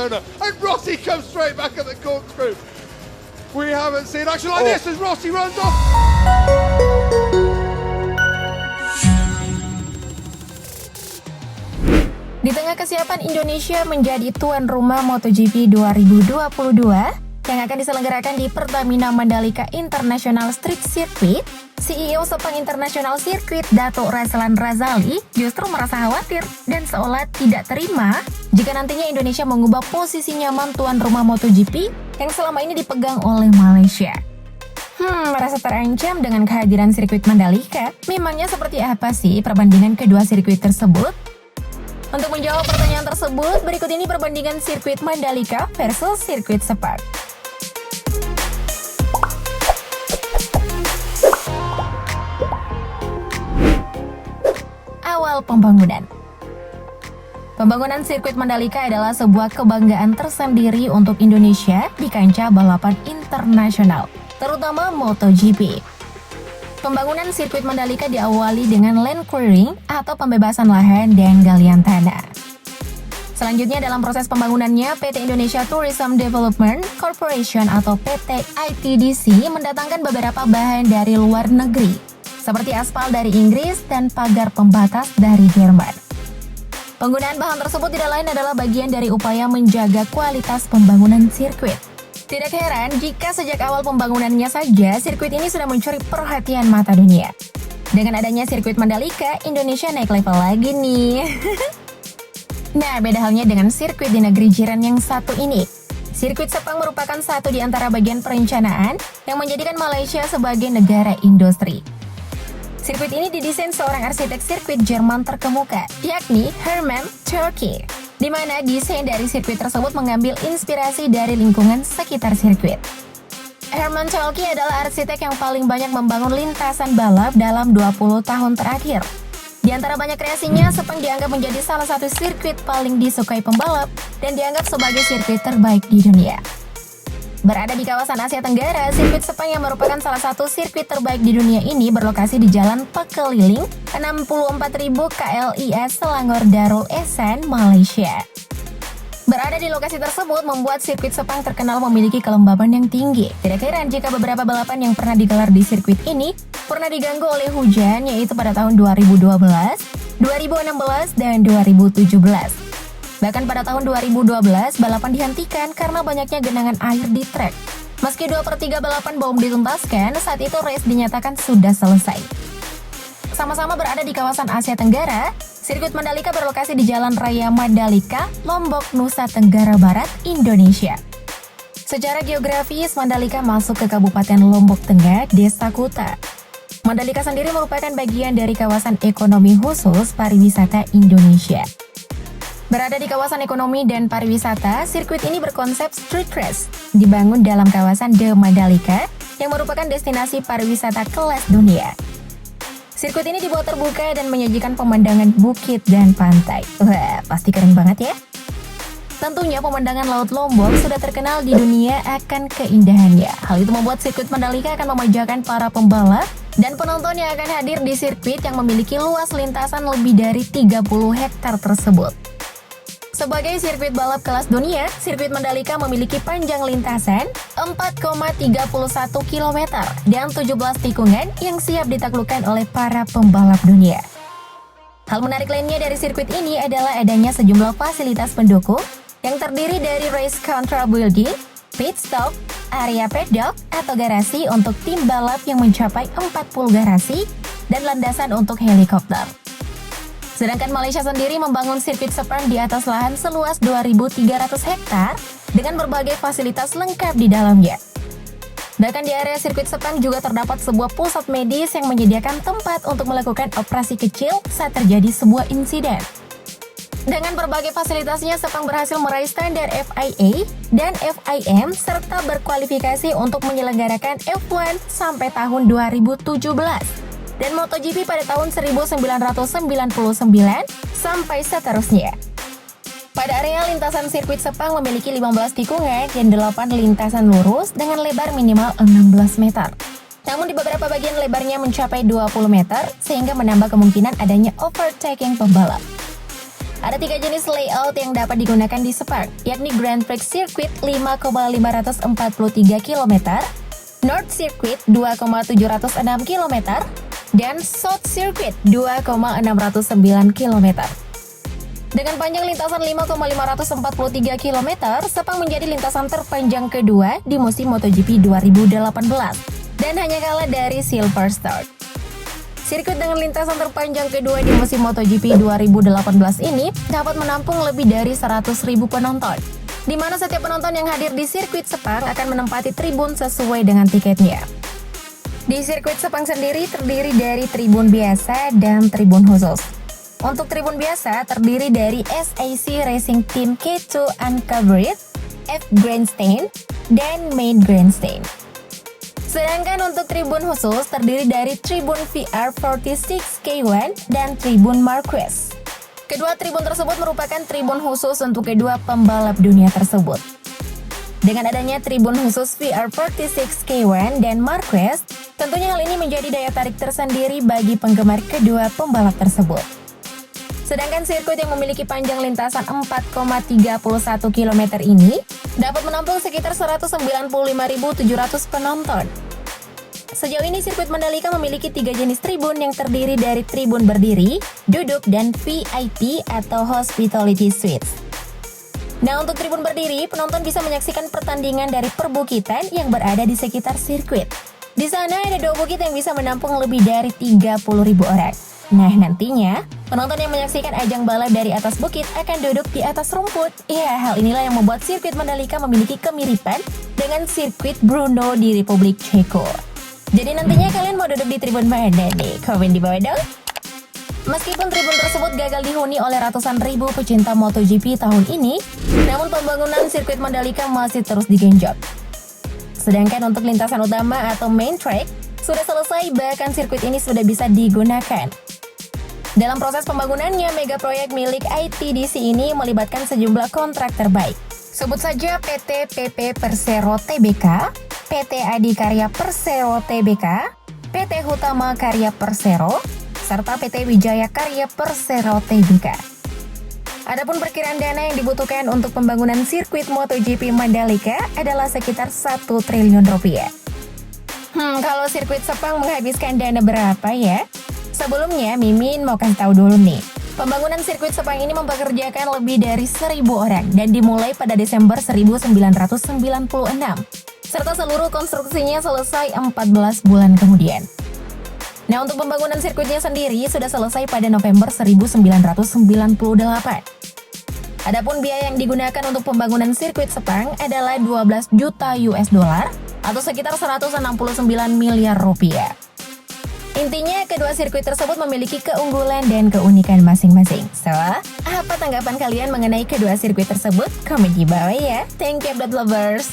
corner, and Rossi comes straight back at the corkscrew. We haven't seen action like this as Rossi runs off. Di tengah kesiapan Indonesia menjadi tuan rumah MotoGP 2022 yang akan diselenggarakan di Pertamina Mandalika International Street Circuit, CEO Sepang International Circuit Dato' Razlan Razali justru merasa khawatir dan seolah tidak terima jika nantinya Indonesia mengubah posisi nyaman tuan rumah MotoGP yang selama ini dipegang oleh Malaysia. Merasa terancam dengan kehadiran sirkuit Mandalika? Memangnya seperti apa sih perbandingan kedua sirkuit tersebut? Untuk menjawab pertanyaan tersebut, berikut ini perbandingan sirkuit Mandalika versus sirkuit Sepang. Awal pembangunan. Pembangunan sirkuit Mandalika adalah sebuah kebanggaan tersendiri untuk Indonesia di kancah balapan internasional, terutama MotoGP. Pembangunan sirkuit Mandalika diawali dengan land clearing atau pembebasan lahan dan galian tanah. Selanjutnya dalam proses pembangunannya, PT Indonesia Tourism Development Corporation atau PT ITDC mendatangkan beberapa bahan dari luar negeri, seperti aspal dari Inggris dan pagar pembatas dari Jerman. Penggunaan bahan tersebut tidak lain adalah bagian dari upaya menjaga kualitas pembangunan sirkuit. Tidak heran jika sejak awal pembangunannya saja, sirkuit ini sudah mencuri perhatian mata dunia. Dengan adanya sirkuit Mandalika, Indonesia naik level lagi nih. Nah, beda halnya dengan sirkuit di negeri jiran yang satu ini. Sirkuit Sepang merupakan satu di antara bagian perencanaan yang menjadikan Malaysia sebagai negara industri. Sirkuit ini didesain seorang arsitek sirkuit Jerman terkemuka, yakni Hermann Tilke, di mana desain dari sirkuit tersebut mengambil inspirasi dari lingkungan sekitar sirkuit. Hermann Tilke adalah arsitek yang paling banyak membangun lintasan balap dalam 20 tahun terakhir. Di antara banyak kreasinya, Sepang dianggap menjadi salah satu sirkuit paling disukai pembalap dan dianggap sebagai sirkuit terbaik di dunia. Berada di kawasan Asia Tenggara, sirkuit Sepang yang merupakan salah satu sirkuit terbaik di dunia ini berlokasi di Jalan Pekeliling 64.000 KLIS Selangor Darul Ehsan, Malaysia. Berada di lokasi tersebut membuat sirkuit Sepang terkenal memiliki kelembaban yang tinggi. Tidak heran jika beberapa balapan yang pernah digelar di sirkuit ini pernah diganggu oleh hujan, yaitu pada tahun 2012, 2016, dan 2017. Bahkan pada tahun 2012, balapan dihentikan karena banyaknya genangan air di trek. Meski 2/3 balapan belum dituntaskan, saat itu race dinyatakan sudah selesai. Sama-sama berada di kawasan Asia Tenggara, sirkuit Mandalika berlokasi di Jalan Raya Mandalika, Lombok, Nusa Tenggara Barat, Indonesia. Secara geografis, Mandalika masuk ke Kabupaten Lombok Tengah, Desa Kuta. Mandalika sendiri merupakan bagian dari kawasan ekonomi khusus pariwisata Indonesia. Berada di kawasan ekonomi dan pariwisata, sirkuit ini berkonsep street race, dibangun dalam kawasan The Mandalika yang merupakan destinasi pariwisata kelas dunia. Sirkuit ini dibuat terbuka dan menyajikan pemandangan bukit dan pantai. Wah, pasti keren banget ya. Tentunya pemandangan Laut Lombok sudah terkenal di dunia akan keindahannya. Hal itu membuat sirkuit Mandalika akan memanjakan para pembalap dan penonton yang akan hadir di sirkuit yang memiliki luas lintasan lebih dari 30 hektar tersebut. Sebagai sirkuit balap kelas dunia, sirkuit Mandalika memiliki panjang lintasan 4,31 km dan 17 tikungan yang siap ditaklukkan oleh para pembalap dunia. Hal menarik lainnya dari sirkuit ini adalah adanya sejumlah fasilitas pendukung yang terdiri dari race control building, pit stop, area paddock atau garasi untuk tim balap yang mencapai 40 garasi, dan landasan untuk helikopter. Sedangkan Malaysia sendiri membangun sirkuit Sepang di atas lahan seluas 2.300 hektar dengan berbagai fasilitas lengkap di dalamnya. Bahkan di area sirkuit Sepang juga terdapat sebuah pusat medis yang menyediakan tempat untuk melakukan operasi kecil saat terjadi sebuah insiden. Dengan berbagai fasilitasnya, Sepang berhasil meraih standar FIA dan FIM serta berkualifikasi untuk menyelenggarakan F1 sampai tahun 2017. Dan MotoGP pada tahun 1999 sampai seterusnya. Pada area lintasan sirkuit Sepang memiliki 15 tikungan dan 8 lintasan lurus dengan lebar minimal 16 meter. Namun di beberapa bagian lebarnya mencapai 20 meter sehingga menambah kemungkinan adanya overtaking pembalap. Ada 3 jenis layout yang dapat digunakan di Sepang, yakni Grand Prix Circuit 5,543 km, North Circuit 2,706 km, dan South Circuit 2,609 km. Dengan panjang lintasan 5,543 km, Sepang menjadi lintasan terpanjang kedua di musim MotoGP 2018 dan hanya kalah dari Silverstone. Sirkuit dengan lintasan terpanjang kedua di musim MotoGP 2018 ini dapat menampung lebih dari 100.000 penonton, di mana setiap penonton yang hadir di sirkuit Sepang akan menempati tribun sesuai dengan tiketnya. Di sirkuit Sepang sendiri terdiri dari tribun biasa dan tribun khusus. Untuk tribun biasa terdiri dari SAC Racing Team K2 Uncovered, F Grandstand, dan Main Grandstand. Sedangkan untuk tribun khusus terdiri dari tribun VR46 K1 dan tribun Marquez. Kedua tribun tersebut merupakan tribun khusus untuk kedua pembalap dunia tersebut. Dengan adanya tribun khusus VR46 K1 dan Marquez, tentunya hal ini menjadi daya tarik tersendiri bagi penggemar kedua pembalap tersebut. Sedangkan sirkuit yang memiliki panjang lintasan 4,31 km ini dapat menampung sekitar 195.700 penonton. Sejauh ini sirkuit Mandalika memiliki 3 jenis tribun yang terdiri dari tribun berdiri, duduk, dan VIP atau Hospitality Suites. Nah, untuk tribun berdiri, penonton bisa menyaksikan pertandingan dari perbukitan yang berada di sekitar sirkuit. Di sana ada 2 bukit yang bisa menampung lebih dari 30.000 orang. Nah, nantinya, penonton yang menyaksikan ajang balap dari atas bukit akan duduk di atas rumput. Ya, hal inilah yang membuat sirkuit Mandalika memiliki kemiripan dengan sirkuit Brno di Republik Ceko. Jadi nantinya kalian mau duduk di tribun mana nih? Komen di bawah dong! Meskipun tribun tersebut gagal dihuni oleh ratusan ribu pecinta MotoGP tahun ini, namun pembangunan sirkuit Mandalika masih terus digenjot. Sedangkan untuk lintasan utama atau main track, sudah selesai, bahkan sirkuit ini sudah bisa digunakan. Dalam proses pembangunannya, mega proyek milik ITDC ini melibatkan sejumlah kontrak terbaik. Sebut saja PT PP Persero Tbk, PT Adikarya Persero Tbk, PT Hutama Karya Persero, serta PT Wijaya Karya Persero Tbk. Adapun perkiraan dana yang dibutuhkan untuk pembangunan sirkuit MotoGP Mandalika adalah sekitar 1 triliun rupiah. Kalau sirkuit Sepang menghabiskan dana berapa ya? Sebelumnya, Mimin mau kasih tahu dulu nih. Pembangunan sirkuit Sepang ini mempekerjakan lebih dari 1.000 orang dan dimulai pada Desember 1996. Serta seluruh konstruksinya selesai 14 bulan kemudian. Nah, untuk pembangunan sirkuitnya sendiri sudah selesai pada November 1998. Adapun biaya yang digunakan untuk pembangunan sirkuit Sepang adalah 12 juta US dollar atau sekitar 169 miliar rupiah. Intinya, kedua sirkuit tersebut memiliki keunggulan dan keunikan masing-masing. So, apa tanggapan kalian mengenai kedua sirkuit tersebut? Komen di bawah ya. Thank you, Blood Lovers!